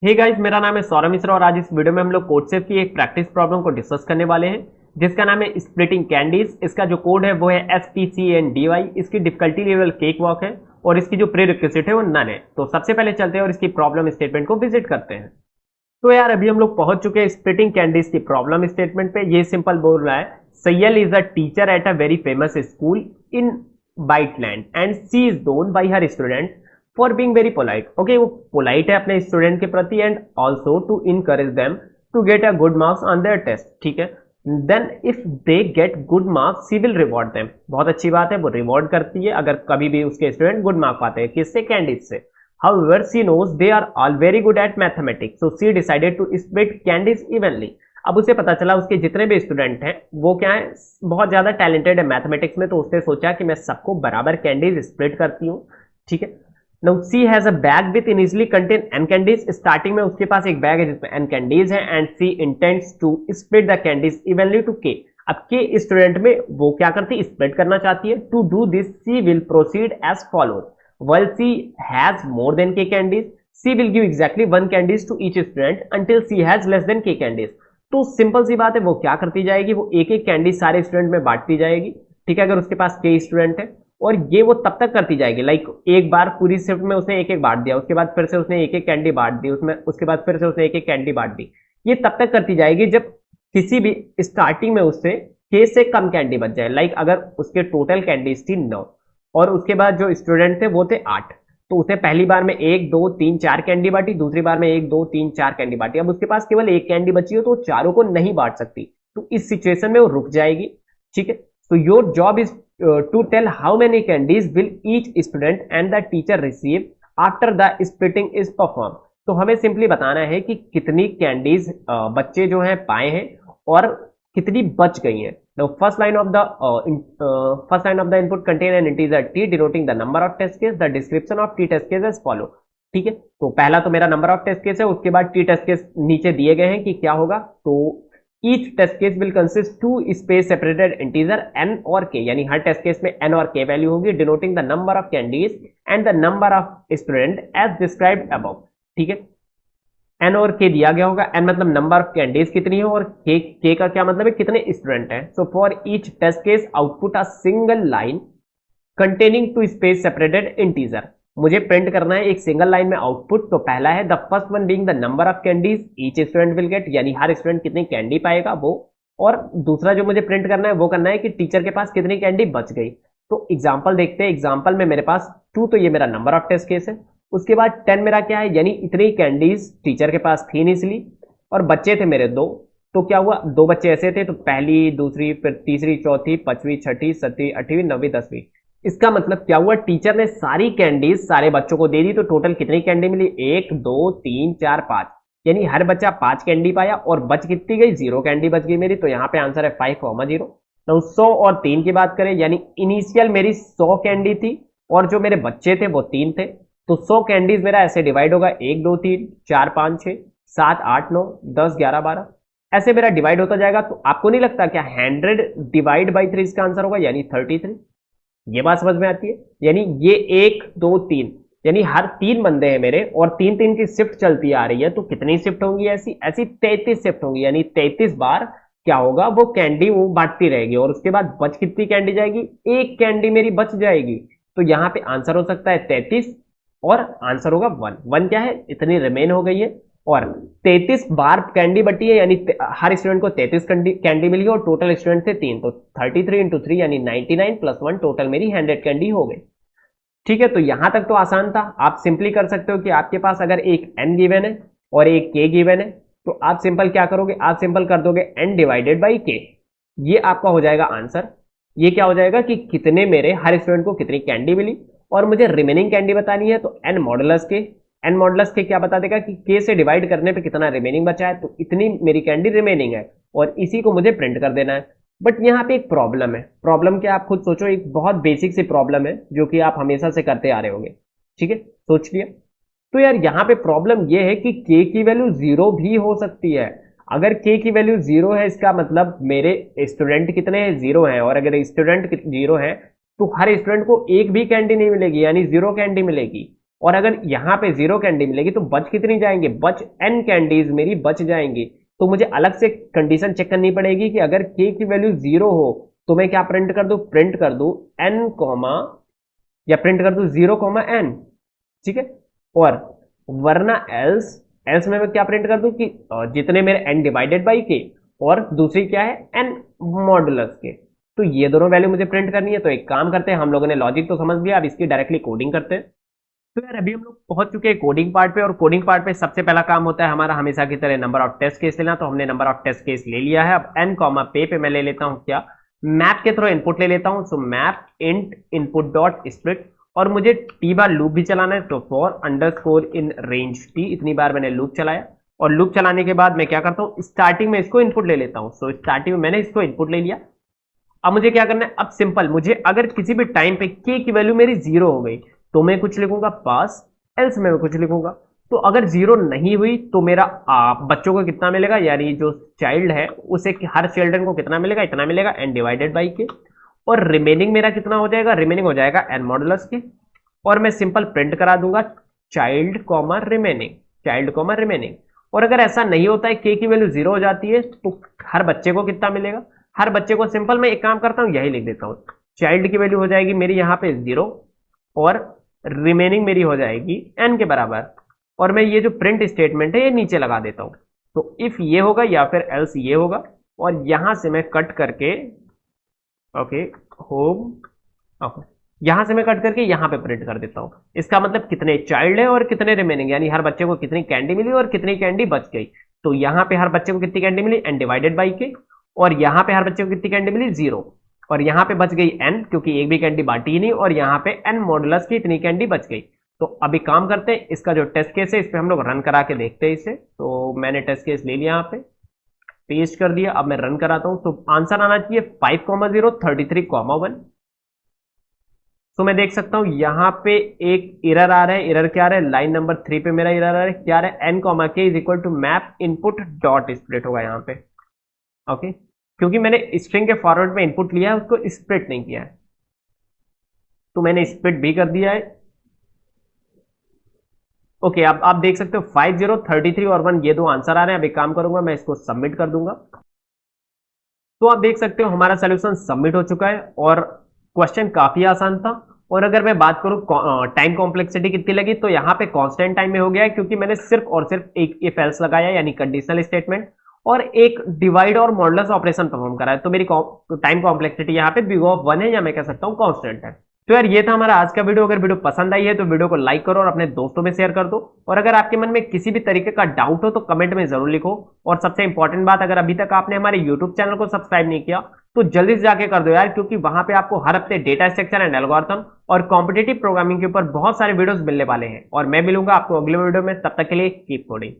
Hey guys, मेरा नाम है सौरभ मिश्रा और आज इस वीडियो में हम लोग कोडसेफ की एक प्रैक्टिस प्रॉब्लम को डिस्कस करने वाले हैं जिसका नाम है स्प्लिटिंग कैंडीज। इसका जो कोड है वो है SPCNDY। इसकी डिफिकल्टी लेवल केक वॉक है और इसकी जो प्री रिक्विजिट है वो नन है। तो सबसे पहले चलते हैं और इसकी प्रॉब्लम स्टेटमेंट को विजिट करते हैं। तो यार अभी हम लोग पहुंच चुके हैं स्प्लिटिंग कैंडीज की प्रॉब्लम स्टेटमेंट पे। ये सिंपल बोल रहा है, Cyael is a teacher at a very famous school in Byteland and she is known by her student for being very polite. Okay, वो पोलाइट है अपने स्टूडेंट के प्रति and also to encourage them to get a good marks on their test. ठीक है, then if they get good marks she will reward them. बहुत अच्छी बात है, वो रिवॉर्ड करती है अगर कभी भी उसके स्टूडेंट गुड मार्क पाते हैं। किससे? कैंडीज से। However, she knows they are all very good at mathematics, so she decided to split candies evenly. अब उसे पता चला उसके जितने भी स्टूडेंट हैं वो क्या है, बहुत ज्यादा टैलेंटेड है मैथमेटिक्स में, तो उसने सोचा कि मैं सबको बराबर कैंडीज स्प्लिट करती हूँ। ठीक है, now she has a bag with initially contain n candies. Starting में उसके पास एक बैग है जिसमें एन कैंडीज है and she intends to split the candies evenly to k. अब के स्टूडेंट में वो क्या करती है, स्प्लिट करना चाहती है। To do this she will proceed as follows. While C has more than K candies, C will give exactly one candies to each student until C has less than K candies. तो simple सी बात है, वो क्या करती जाएगी, वो एक एक कैंडी सारे स्टूडेंट में बांटती जाएगी। ठीक है, अगर उसके पास K स्टूडेंट है और ये वो तब तक करती जाएगी, लाइक एक बार पूरी शिफ्ट में उसने एक एक बांट दिया, उसके बाद फिर से उसने एक एक कैंडी बांट दी, उसमें उसके बाद फिर से उसने एक एक कैंडी बांट दी। ये तब तक करती जाएगी जब किसी भी स्टार्टिंग में उससे K से कम कैंडी बच जाए। लाइक अगर उसके टोटल कैंडीज थी 9 और उसके बाद जो स्टूडेंट थे वो थे 8, तो उसने पहली बार में 1 2 3 4 कैंडी बांटी, दूसरी बार में 1 2 3 4 कैंडी बांटी। अब उसके पास केवल एक कैंडी बची हो तो वो चारों को नहीं बांट सकती, तो इस सिचुएशन में वो रुक जाएगी। ठीक है, तो your job is to tell how many candies will each student and the teacher receive after the splitting is perform. तो हमें सिंपली बताना है कि कितनी कैंडीज बच्चे जो हैं पाए हैं और कितनी बच गई हैं। Now, first line of the input contain an integer t denoting the number of test case. The description of t test case as follow. ठीक है, तो पहला तो मेरा नंबर ऑफ टेस्ट केस है, उसके बाद टी टेस्ट केस नीचे दिए गए हैं कि क्या होगा। तो each test case will consist two space separated integer n और k, यानी हर टेस्ट केस में n और k वैल्यू होगी, denoting the number of candies and the number of student as described above. ठीक है, एन और के दिया गया होगा। एन मतलब नंबर ऑफ कैंडीज कितनी है और के का क्या मतलब है, कितने स्टूडेंट हैं। So for each test case output a single line containing two space separated integer. मुझे प्रिंट करना है एक सिंगल लाइन में आउटपुट। तो पहला है the first one being the number of candies each student will get, यानी हर स्टूडेंट कितनी कैंडी पाएगा वो। और दूसरा जो मुझे प्रिंट करना है वो करना है कि टीचर के पास कितनी कैंडी बच गई। तो एग्जाम्पल देखते हैं। एग्जाम्पल में मेरे पास 2, तो ये मेरा नंबर ऑफ टेस्ट केस है। उसके बाद 10 मेरा क्या है, यानी इतनी कैंडीज टीचर के पास थी इनिशियली और बच्चे थे मेरे 2। तो क्या हुआ, 2 बच्चे ऐसे थे, तो पहली दूसरी फिर तीसरी चौथी पांचवी छठी सातवीं आठवीं नौवीं 10वीं। इसका मतलब क्या हुआ, टीचर ने सारी कैंडीज सारे बच्चों को दे दी। तो टोटल कितनी कैंडी मिली, 1 2 3 4 5, यानी हर बच्चा 5 कैंडी पाया और बच कितनी गई, 0 कैंडी बच गई मेरी। तो यहाँ पे आंसर है 5,0। तो 100 और 3 की बात करें, यानी इनिशियल मेरी 100 कैंडी थी और जो मेरे बच्चे थे वो 3 थे। तो 100 कैंडीज मेरा ऐसे डिवाइड होगा, 1 2 3 4 5 6 7 8 9 10 11 12, ऐसे मेरा डिवाइड होता जाएगा। तो आपको नहीं लगता क्या 100 डिवाइड बाई 3 इसका आंसर होगा, यानी 33। ये बात समझ में आती है, यानी ये 1 2 3, यानी हर 3 बंदे हैं मेरे और 3 3 की शिफ्ट चलती आ रही है। तो कितनी शिफ्ट होंगी, ऐसी ऐसी 33 शिफ्ट होंगी, यानी 33 बार क्या होगा, वो कैंडी वो बांटती रहेगी और उसके बाद बच कितनी कैंडी जाएगी, एक कैंडी मेरी बच जाएगी। तो यहाँ पे आंसर हो सकता है 33 और आंसर होगा 1। 1 क्या है, इतनी रिमेन हो गई है और 33 बार कैंडी बटी है, यानी हर स्टूडेंट को 33 कैंडी मिली और टोटल स्टूडेंट थे 3। तो 33 इंटू 3 यानी 99 प्लस 1, टोटल मेरी 100 कैंडी हो गई। ठीक है, तो यहां तक तो आसान था। आप सिंपली कर सकते हो कि आपके पास अगर एक n गिवन है और एक k गिवन है, तो आप सिंपल क्या करोगे, आप सिंपल कर दोगे n डिवाइडेड बाई k। ये आपका हो जाएगा आंसर। ये क्या हो जाएगा कि कितने मेरे हर स्टूडेंट को कितनी कैंडी मिली और मुझे रिमेनिंग कैंडी बतानी है। तो n मॉडुलस के, n मॉडुलस के क्या बता देगा कि k से डिवाइड करने पे कितना रिमेनिंग बचा है। तो इतनी मेरी कैंडी रिमेनिंग है और इसी को मुझे प्रिंट कर देना है। बट यहाँ पे एक प्रॉब्लम है। प्रॉब्लम क्या, आप खुद सोचो, एक बहुत बेसिक सी प्रॉब्लम है जो कि आप हमेशा से करते आ रहे होंगे। ठीक है, सोच लिया। तो यार यहाँ पे प्रॉब्लम ये है कि k की वैल्यू 0 भी हो सकती है। अगर k की वैल्यू 0 है, इसका मतलब मेरे स्टूडेंट कितने हैं, 0 हैं। और अगर स्टूडेंट 0 है तो हर स्टूडेंट को एक भी कैंडी नहीं मिलेगी, यानी 0 कैंडी मिलेगी। और अगर यहाँ पे 0 कैंडी मिलेगी तो बच कितनी जाएंगे, बच n कैंडीज मेरी बच जाएंगी। तो मुझे अलग से कंडीशन चेक करनी पड़ेगी कि अगर k की वैल्यू 0 हो तो मैं क्या प्रिंट कर दूं, प्रिंट कर दूं n कॉमा, या प्रिंट कर दूं 0 कॉमा n, ठीक है। और वरना एल्स, एल्स में मैं क्या प्रिंट कर दूं कि जितने मेरे n डिवाइडेड बाई k, और दूसरी क्या है n मॉडुलस के। तो ये दोनों वैल्यू मुझे प्रिंट करनी है। तो एक काम करते हैं, हम लोगों ने लॉजिक तो समझ लिया, अब इसकी डायरेक्टली कोडिंग करते हैं। तो यार अभी हम लोग पहुंच चुके हैं कोडिंग पार्ट पे, और कोडिंग पार्ट पे सबसे पहला काम होता है हमारा हमेशा की तरह नंबर ऑफ टेस्ट केस लेना। तो हमने नंबर ऑफ टेस्ट केस ले लिया है। अब n कॉमा पे मैं ले लेता हूं क्या, मैप के थ्रू इनपुट ले लेता हूं। So map int input dot split, और मुझे टी बार लूप भी चलाना है। तो for underscore in range T, इतनी बार मैंने लूप चलाया। और लूप चलाने के बाद मैं क्या करता हूं, स्टार्टिंग में इसको इनपुट ले लेता हूं। सो स्टार्टिंग में मैंने इसको इनपुट ले लिया। अब मुझे क्या करना है, अब सिंपल, मुझे अगर किसी भी टाइम पे k की वैल्यू मेरी 0 हो गई तो मैं कुछ लिखूंगा पास, एल्स में मैं कुछ लिखूंगा। तो अगर 0 नहीं हुई तो मेरा बच्चों को कितना मिलेगा, यानी जो चाइल्ड है उसे हर चिल्ड्रन को कितना मिलेगा, इतना मिलेगा n डिवाइडेड बाई के। और रिमेनिंग मेरा कितना हो जाएगा, रिमेनिंग हो जाएगा n मॉडुलस के। और मैं सिंपल प्रिंट करा दूंगा child comma remaining, child comma remaining. और अगर ऐसा नहीं होता है, k की वैल्यू 0 हो जाती है, तो हर बच्चे को कितना मिलेगा, हर बच्चे को सिंपल मैं एक काम करता हूं, यही लिख देता हूं, चाइल्ड की वैल्यू हो जाएगी मेरी यहाँ पे 0, और रिमेनिंग मेरी हो जाएगी n के बराबर। और मैं ये जो प्रिंट स्टेटमेंट है ये नीचे लगा देता हूं। तो इफ ये होगा या फिर एल्स ये होगा, और यहां से मैं कट करके, ओके होम, ओके यहां से मैं कट करके यहां पे प्रिंट कर देता हूं। इसका मतलब कितने चाइल्ड है और कितने रिमेनिंग, यानी हर बच्चे को कितनी कैंडी मिली और कितनी कैंडी बच गई। तो यहां पे हर बच्चे को कितनी कैंडी मिली, n डिवाइडेड बाई के, और यहां पे हर बच्चे को कितनी कैंडी मिली 0, और यहां पे बच गई n, क्योंकि एक भी कैंडी बांटी ही नहीं, और यहां पे n मॉडुलस की इतनी कैंडी बच गई। तो अभी काम करते हैं, इसका जो टेस्ट केस है इस पे हम लोग रन करा के देखते हैं इसे। तो मैंने टेस्ट केस ले लिया, यहाँ पे पेस्ट कर दिया। अब मैं रन कराता हूं। तो आंसर आना चाहिए 5,0 33,1। तो मैं देख सकता हूं यहां पे एक एरर आ रहा है। एरर क्या आ रहा है, लाइन नंबर 3 पे मेरा एरर आ रहा है। क्या आ रहा है, n comma k is equal to map input dot split होगा यहाँ पे, ओके क्योंकि मैंने स्ट्रिंग के फॉरवर्ड में इनपुट लिया है, उसको स्प्लिट नहीं किया है। तो मैंने स्प्लिट भी कर दिया है। ओके अब आप देख सकते हो 50, 33 और 1 ये दो आंसर आ रहे हैं। अब एक काम करूंगा, मैं इसको सबमिट कर दूंगा। तो आप देख सकते हो हमारा सोल्यूशन सबमिट हो चुका है, और क्वेश्चन काफी आसान था। और अगर मैं बात करूं टाइम कॉम्प्लेक्सिटी कितनी लगी, तो यहाँ पे कांस्टेंट टाइम में हो गया है, क्योंकि मैंने सिर्फ और सिर्फ एक इफ एल्स लगाया, यानी कंडीशनल स्टेटमेंट, और एक डिवाइड और मॉडुलस ऑपरेशन परफॉर्म करा है। तो मेरी टाइम कॉम्प्लेक्सिटी यहाँ पे बिग ऑफ 1 है, या मैं कह सकता हूँ कांस्टेंट है। तो यार ये था हमारा आज का वीडियो। अगर वीडियो पसंद आई है तो वीडियो को लाइक करो और अपने दोस्तों में शेयर कर दो। और अगर आपके मन में किसी भी तरीके का डाउट हो तो कमेंट में जरूर लिखो। और सबसे इंपॉर्टेंट बात, अगर अभी तक आपने हमारे यूट्यूब चैनल को सब्सक्राइब नहीं किया तो जल्दी से जाके कर दो यार, क्योंकि वहां पे आपको हर हफ्ते डेटा स्ट्रक्चर एंड एल्गोरिथम और कॉम्पिटिटिव प्रोग्रामिंग के ऊपर बहुत सारे वीडियोस मिलने वाले हैं। और मैं मिलूंगा आपको अगले वीडियो में, तब तक के लिए कीप कोडिंग।